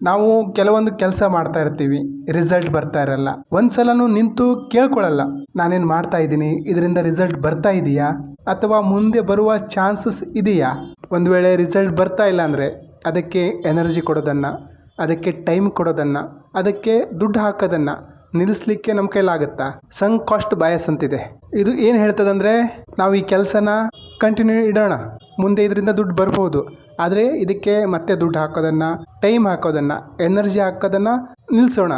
ನಾವು ಕೆಲವೊಂದು ಕೆಲಸ ಮಾಡ್ತಾ ಇರ್ತೀವಿ, ರಿಸಲ್ಟ್ ಬರ್ತಾ ಇರಲ್ಲ. ಒಂದ್ಸಲನೂ ನಿಂತು ಕೇಳ್ಕೊಳ್ಳಲ್ಲ, ನಾನೇನು ಮಾಡ್ತಾ ಇದ್ದೀನಿ, ಇದರಿಂದ ರಿಸಲ್ಟ್ ಬರ್ತಾ ಇದೆಯಾ ಅಥವಾ ಮುಂದೆ ಬರುವ ಚಾನ್ಸಸ್ ಇದೆಯಾ. ಒಂದು ವೇಳೆ ರಿಸಲ್ಟ್ ಬರ್ತಾ ಇಲ್ಲ ಅಂದರೆ ಅದಕ್ಕೆ ಎನರ್ಜಿ ಕೊಡೋದನ್ನು, ಅದಕ್ಕೆ ಟೈಮ್ ಕೊಡೋದನ್ನು, ಅದಕ್ಕೆ ದುಡ್ಡು ಹಾಕೋದನ್ನು ನಿಲ್ಲಿಸ್ಲಿಕ್ಕೆ ನಮ್ಮ ಕೈಲಾಗುತ್ತಾ? ಸಂಕ್ ಕಾಸ್ಟ್ ಬಯಾಸ್ ಅಂತಿದೆ. ಇದು ಏನು ಹೇಳ್ತದಂದರೆ, ನಾವು ಈ ಕೆಲಸನ ಕಂಟಿನ್ಯೂ ಇಡೋಣ, ಮುಂದೆ ಇದರಿಂದ ದುಡ್ಡು ಬರ್ಬೋದು, ಆದರೆ ಇದಕ್ಕೆ ಮತ್ತೆ ದುಡ್ಡು ಹಾಕೋದನ್ನು, ಟೈಮ್ ಹಾಕೋದನ್ನು, ಎನರ್ಜಿ ಹಾಕೋದನ್ನು ನಿಲ್ಲಿಸೋಣ,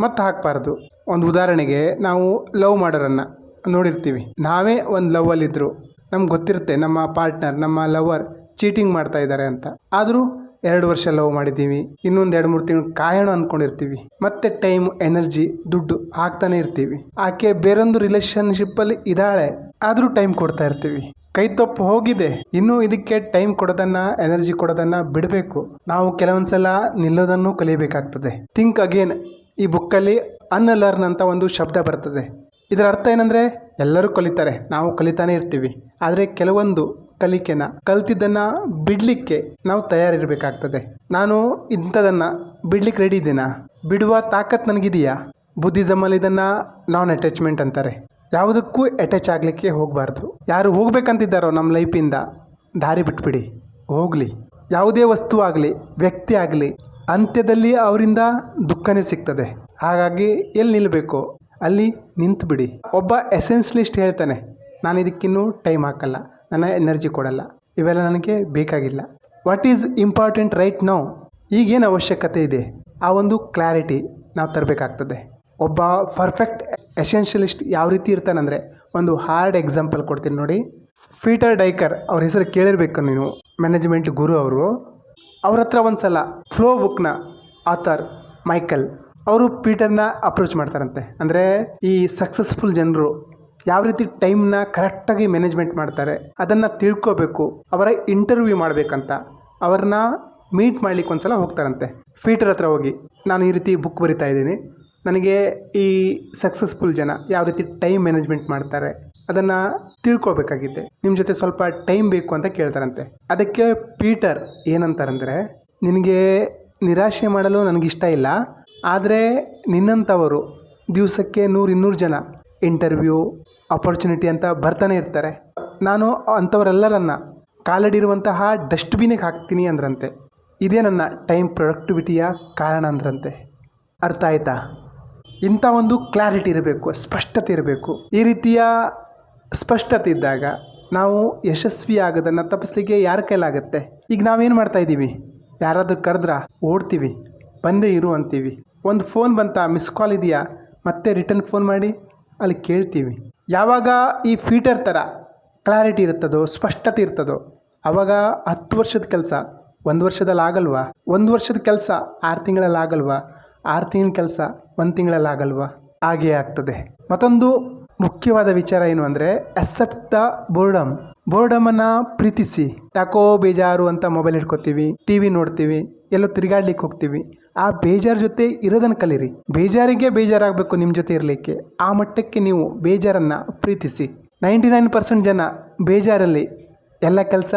ಮತ್ತೆ ಹಾಕಬಾರ್ದು. ಒಂದು ಉದಾಹರಣೆಗೆ ನಾವು ಲವ್ ಮಾಡೋರನ್ನು ನೋಡಿರ್ತೀವಿ. ನಾವೇ ಒಂದು ಲವ್ವಲ್ಲಿದ್ದರು, ನಮ್ಗೆ ಗೊತ್ತಿರುತ್ತೆ ನಮ್ಮ ಪಾರ್ಟ್ನರ್, ನಮ್ಮ ಲವರ್ ಚೀಟಿಂಗ್ ಮಾಡ್ತಾ ಇದ್ದಾರೆ ಅಂತ. ಆದರೂ 2 ವರ್ಷ ಲವ್ ಮಾಡಿದ್ದೀವಿ, ಇನ್ನೊಂದು 2-3 ತಿಂಗಳು ಕಾಯೋಣ ಅಂದ್ಕೊಂಡಿರ್ತೀವಿ. ಮತ್ತೆ ಟೈಮ್, ಎನರ್ಜಿ, ದುಡ್ಡು ಹಾಕ್ತಾನೆ ಇರ್ತೀವಿ. ಆಕೆ ಬೇರೊಂದು ರಿಲೇಷನ್ಶಿಪ್ಪಲ್ಲಿ ಇದ್ದಾಳೆ, ಆದರೂ ಟೈಮ್ ಕೊಡ್ತಾ ಇರ್ತೀವಿ. ಕೈ ತಪ್ಪು ಹೋಗಿದೆ, ಇನ್ನೂ ಇದಕ್ಕೆ ಟೈಮ್ ಕೊಡೋದನ್ನು, ಎನರ್ಜಿ ಕೊಡೋದನ್ನು ಬಿಡಬೇಕು. ನಾವು ಕೆಲವೊಂದು ಸಲ ನಿಲ್ಲೋದನ್ನು ಕಲಿಯಬೇಕಾಗ್ತದೆ. ಥಿಂಕ್ ಅಗೇನ್, ಈ ಬುಕ್ಕಲ್ಲಿ ಅನ್ಲರ್ನ್ ಅಂತ ಒಂದು ಶಬ್ದ ಬರ್ತದೆ. ಇದರ ಅರ್ಥ ಏನಂದರೆ, ಎಲ್ಲರೂ ಕಲಿತಾರೆ, ನಾವು ಕಲಿತಾನೆ ಇರ್ತೀವಿ, ಆದರೆ ಕೆಲವೊಂದು ಕಲಿಕೆನ, ಕಲ್ತಿದ್ದನ್ನು ಬಿಡಲಿಕ್ಕೆ ನಾವು ತಯಾರಿರಬೇಕಾಗ್ತದೆ. ನಾನು ಇಂಥದನ್ನು ಬಿಡ್ಲಿಕ್ಕೆ ರೆಡಿ ಇದ್ದೀನಾ, ಬಿಡುವ ತಾಕತ್ತು ನನಗಿದೆಯಾ? ಬುದ್ಧಿಸಮಲ್ಲಿ ಇದನ್ನು ನಾನ್ ಅಟ್ಯಾಚ್ಮೆಂಟ್ ಅಂತಾರೆ. ಯಾವುದಕ್ಕೂ ಅಟ್ಯಾಚ್ ಆಗಲಿಕ್ಕೆ ಹೋಗಬಾರ್ದು. ಯಾರು ಹೋಗ್ಬೇಕಂತಿದ್ದಾರೋ ನಮ್ಮ ಲೈಫಿಂದ, ದಾರಿ ಬಿಟ್ಬಿಡಿ, ಹೋಗಲಿ. ಯಾವುದೇ ವಸ್ತು ಆಗಲಿ, ವ್ಯಕ್ತಿ ಆಗಲಿ, ಅಂತ್ಯದಲ್ಲಿ ಅವರಿಂದ ದುಃಖನೇ ಸಿಗ್ತದೆ. ಹಾಗಾಗಿ ಎಲ್ಲಿ ನಿಲ್ಲಬೇಕು ಅಲ್ಲಿ ನಿಂತು ಬಿಡಿ. ಒಬ್ಬ ಎಸೆನ್ಷಿಯಲಿಸ್ಟ್ ಹೇಳ್ತಾನೆ, ನಾನು ಇದಕ್ಕಿನ್ನೂ ಟೈಮ್ ಹಾಕಲ್ಲ, ನನ್ನ ಎನರ್ಜಿ ಕೊಡಲ್ಲ, ಇವೆಲ್ಲ ನನಗೆ ಬೇಕಾಗಿಲ್ಲ. What is important right now, ಈಗೇನು ಅವಶ್ಯಕತೆ ಇದೆ, ಆ ಒಂದು ಕ್ಲಾರಿಟಿ ನಾವು ತರಬೇಕಾಗ್ತದೆ. ಒಬ್ಬ ಪರ್ಫೆಕ್ಟ್ ಎಸೆನ್ಷಿಯಲಿಸ್ಟ್ ಯಾವ ರೀತಿ ಇರ್ತಾನಂದರೆ, ಒಂದು ಹಾರ್ಡ್ ಎಕ್ಸಾಂಪಲ್ ಕೊಡ್ತೀನಿ ನೋಡಿ. ಪೀಟರ್ ಡೈಕರ್ ಅವ್ರ ಹೆಸರು ಕೇಳಿರ್ಬೇಕು ನೀವು, ಮ್ಯಾನೇಜ್ಮೆಂಟ್ ಗುರು ಅವರು. ಅವ್ರ ಹತ್ರ ಒಂದು ಸಲ ಫ್ಲೋ ಬುಕ್ನ ಆಥರ್ ಮೈಕಲ್ ಅವರು ಪೀಟರ್ನ ಅಪ್ರೋಚ್ ಮಾಡ್ತಾರಂತೆ. ಅಂದರೆ ಈ ಸಕ್ಸಸ್ಫುಲ್ ಜನರು ಯಾವ ರೀತಿ ಟೈಮ್ನ ಕರೆಕ್ಟಾಗಿ ಮ್ಯಾನೇಜ್ಮೆಂಟ್ ಮಾಡ್ತಾರೆ ಅದನ್ನು ತಿಳ್ಕೋಬೇಕು, ಅವರ ಇಂಟರ್ವ್ಯೂ ಮಾಡಬೇಕಂತ ಅವ್ರನ್ನ ಮೀಟ್ ಮಾಡ್ಲಿಕ್ಕೆ ಒಂದು ಸಲ ಹೋಗ್ತಾರಂತೆ. ಪೀಟರ್ ಹತ್ರ ಹೋಗಿ, ನಾನು ಈ ರೀತಿ ಬುಕ್ ಬರಿತಾ ಇದ್ದೀನಿ, ನನಗೆ ಈ ಸಕ್ಸಸ್ಫುಲ್ ಜನ ಯಾವ ರೀತಿ ಟೈಮ್ ಮ್ಯಾನೇಜ್ಮೆಂಟ್ ಮಾಡ್ತಾರೆ ಅದನ್ನು ತಿಳ್ಕೊಬೇಕಾಗಿದೆ, ನಿಮ್ಮ ಜೊತೆ ಸ್ವಲ್ಪ ಟೈಮ್ ಬೇಕು ಅಂತ ಕೇಳ್ತಾರಂತೆ. ಅದಕ್ಕೆ ಪೀಟರ್ ಏನಂತಾರಂದರೆ, ನಿನಗೆ ನಿರಾಶೆ ಮಾಡಲು ನನಗಿಷ್ಟ ಇಲ್ಲ, ಆದರೆ ನಿನ್ನಂಥವರು ದಿವಸಕ್ಕೆ 100-200 ಜನ ಇಂಟರ್ವ್ಯೂ, ಅಪರ್ಚುನಿಟಿ ಅಂತ ಬರ್ತಾನೆ ಇರ್ತಾರೆ. ನಾನು ಅಂಥವರೆಲ್ಲರನ್ನ ಕಾಲಡಿರುವಂತಹ ಡಸ್ಟ್ಬಿನ್ನಿಗೆ ಹಾಕ್ತೀನಿ ಅಂದ್ರಂತೆ. ಇದೇ ನನ್ನ ಟೈಮ್ ಪ್ರೊಡಕ್ಟಿವಿಟಿಯ ಕಾರಣ ಅಂದ್ರಂತೆ. ಅರ್ಥ ಆಯ್ತಾ? ಇಂಥ ಒಂದು ಕ್ಲಾರಿಟಿ ಇರಬೇಕು, ಸ್ಪಷ್ಟತೆ ಇರಬೇಕು. ಈ ರೀತಿಯ ಸ್ಪಷ್ಟತೆ ಇದ್ದಾಗ ನಾವು ಯಶಸ್ವಿ ಆಗೋದನ್ನು ತಪ್ಪಿಸ್ಲಿಕ್ಕೆ ಯಾರ ಕೈಲಾಗುತ್ತೆ? ಈಗ ನಾವೇನು ಮಾಡ್ತಾ ಇದ್ದೀವಿ, ಯಾರಾದರೂ ಕರೆದ್ರ ಓಡ್ತೀವಿ, ಬಂದೇ ಇರು ಅಂತೀವಿ. ಒಂದು ಫೋನ್ ಬಂತ, ಮಿಸ್ ಕಾಲ್ ಇದೆಯಾ, ಮತ್ತೆ ರಿಟರ್ನ್ ಫೋನ್ ಮಾಡಿ ಅಲ್ಲಿ ಕೇಳ್ತೀವಿ. ಯಾವಾಗ ಈ ಪೀಟರ್ ಥರ ಕ್ಲಾರಿಟಿ ಇರ್ತದೋ, ಸ್ಪಷ್ಟತೆ ಇರ್ತದೋ, ಆವಾಗ 10 ವರ್ಷದ ಕೆಲಸ 1 ವರ್ಷದಲ್ಲಿ ಆಗಲ್ವಾ? 1 ವರ್ಷದ ಕೆಲಸ 6 ತಿಂಗಳಲ್ಲಿ ಆಗಲ್ವಾ? 6 ತಿಂಗಳ ಕೆಲಸ 1 ತಿಂಗಳಲ್ಲಿ ಆಗಲ್ವಾ? ಹಾಗೇ ಆಗ್ತದೆ. ಮತ್ತೊಂದು ಮುಖ್ಯವಾದ ವಿಚಾರ ಏನು ಅಂದರೆ, ಅಕ್ಸೆಪ್ಟ್ ದ ಬೋರ್ಡಮನ್ನು ಪ್ರೀತಿಸಿ. ಯಾಕೋ ಬೇಜಾರು ಅಂತ ಮೊಬೈಲ್ ಹಿಡ್ಕೊತೀವಿ, TV ನೋಡ್ತೀವಿ, ಎಲ್ಲೋ ತಿರುಗಾಡ್ಲಿಕ್ಕೆ ಹೋಗ್ತೀವಿ. ಆ ಬೇಜಾರ ಜೊತೆ ಇರೋದನ್ನು ಕಲೀರಿ. ಬೇಜಾರಿಗೆ ಬೇಜಾರಾಗಬೇಕು ನಿಮ್ಮ ಜೊತೆ ಇರಲಿಕ್ಕೆ, ಆ ಮಟ್ಟಕ್ಕೆ ನೀವು ಬೇಜಾರನ್ನು ಪ್ರೀತಿಸಿ. 99% ಜನ ಬೇಜಾರಲ್ಲಿ ಎಲ್ಲ ಕೆಲಸ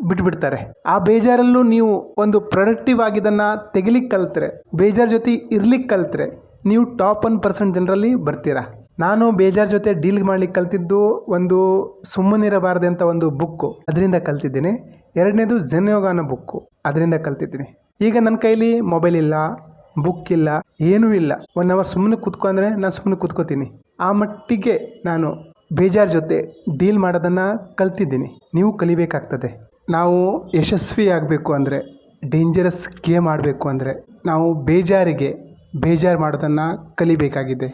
ಬಿಟ್ಬಿಡ್ತಾರೆ. ಆ ಬೇಜಾರಲ್ಲೂ ನೀವು ಒಂದು ಪ್ರೊಡಕ್ಟಿವ್ ಆಗಿದ್ದನ್ನು ತೆಗಿಲಿಕ್ಕೆ ಕಲ್ತ್ರೆ, ಬೇಜಾರ ಜೊತೆ ಇರ್ಲಿಕ್ಕೆ ಕಲ್ತ್ರೆ, ನೀವು ಟಾಪ್ 1% ಜನರಲ್ಲಿ ಬರ್ತೀರಾ. ನಾನು ಬೇಜಾರ ಜೊತೆ ಡೀಲ್ ಮಾಡ್ಲಿಕ್ಕೆ ಕಲ್ತಿದ್ದು ಒಂದು ಸುಮ್ಮನಿರಬಾರದೆ ಅಂತ ಒಂದು ಬುಕ್ಕು, ಅದರಿಂದ ಕಲ್ತಿದ್ದೀನಿ. 2ನೇದು ಝೆನ್ ಯೋಗ ಅನ್ನೋ ಬುಕ್ಕು, ಅದರಿಂದ ಕಲ್ತಿದ್ದೀನಿ. ಈಗ ನನ್ನ ಕೈಲಿ ಮೊಬೈಲ್ ಇಲ್ಲ, ಬುಕ್ ಇಲ್ಲ, ಏನೂ ಇಲ್ಲ. 1 ಅವರ್ ಸುಮ್ಮನೆ ಕೂತ್ಕೊ ಅಂದರೆ ನಾನು ಸುಮ್ಮನೆ ಕೂತ್ಕೋತೀನಿ. ಆ ಮಟ್ಟಿಗೆ ನಾನು ಬೇಜಾರ ಜೊತೆ ಡೀಲ್ ಮಾಡೋದನ್ನು ಕಲ್ತಿದ್ದೀನಿ. ನೀವು ಕಲಿಬೇಕಾಗ್ತದೆ. ನಾವು ಯಶಸ್ವಿ ಆಗಬೇಕು ಅಂದರೆ, ಡೇಂಜರಸ್ ಗೇಮ್ ಆಡಬೇಕು ಅಂದರೆ, ನಾವು ಬೇಜಾರು ಮಾಡೋದನ್ನು ಕಲಿಬೇಕಾಗಿದೆ.